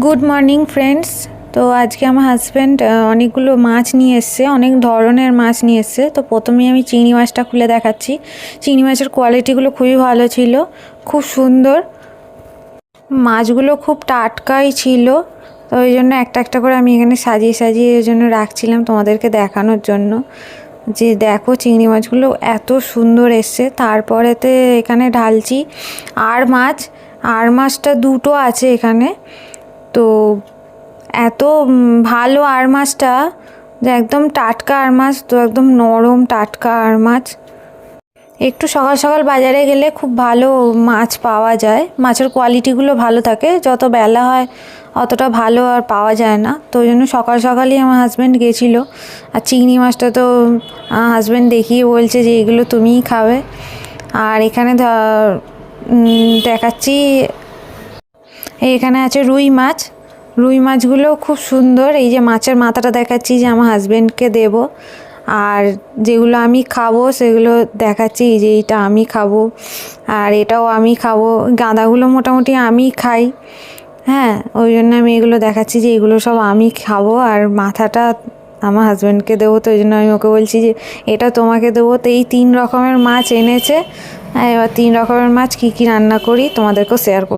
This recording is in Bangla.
Good morning friends. তো আজকে আমার হাজব্যান্ড অনেকগুলো মাছ নিয়ে এসছে, অনেক ধরনের মাছ নিয়ে এসছে। তো প্রথমেই আমি চিংড়ি মাছটা খুলে দেখাচ্ছি। চিংড়ি মাছের কোয়ালিটিগুলো খুবই ভালো ছিল, খুব সুন্দর। মাছগুলো খুব টাটকাই ছিল, তো ওই জন্য একটা একটা করে আমি এখানে সাজিয়ে সাজিয়ে ওই জন্য রাখছিলাম তোমাদেরকে দেখানোর জন্য যে দেখো চিংড়ি মাছগুলো এত সুন্দর এসছে। তারপরেতে এখানে ঢালছি আর মাছটা দুটো আছে এখানে। তো এত ভালো আর মাছটা, যে একদম টাটকা আর মাছ, তো একদম নরম টাটকা আর মাছ। একটু সকাল সকাল বাজারে গেলে খুব ভালো মাছ পাওয়া যায়, মাছের কোয়ালিটিগুলো ভালো থাকে। যত বেলা হয় অতটা ভালো আর পাওয়া যায় না, তো ওই জন্য সকাল সকালই আমার হাজব্যান্ড গেছিলো। আর চিংড়ি মাছটা তো হাজব্যান্ড দেখিয়ে বলছে যে এগুলো তুমিই খাবে। আর এখানে দেখাচ্ছি, এখানে আছে রুই মাছ। রুই মাছগুলো খুব সুন্দর। এই যে মাছের মাথাটা দেখাচ্ছি যে আমার হাজব্যান্ডকে দেব, আর যেগুলো আমি খাবো সেগুলো দেখাচ্ছি যে এইটা আমি খাবো আর এটাও আমি খাবো। গাঁদাগুলো মোটামুটি আমি খাই, হ্যাঁ, ওই জন্য আমি এগুলো দেখাচ্ছি যে এগুলো সব আমি খাবো। আর মাথাটা আমার হাজব্যান্ডকে দেবো, তো ওই জন্য আমি ওকে বলছি যে এটা তোমাকে দেবো। তো এই 3 রকমের মাছ এনেছে। এবার 3 রকমের মাছ কী কী রান্না করি তোমাদেরকেও শেয়ার করব।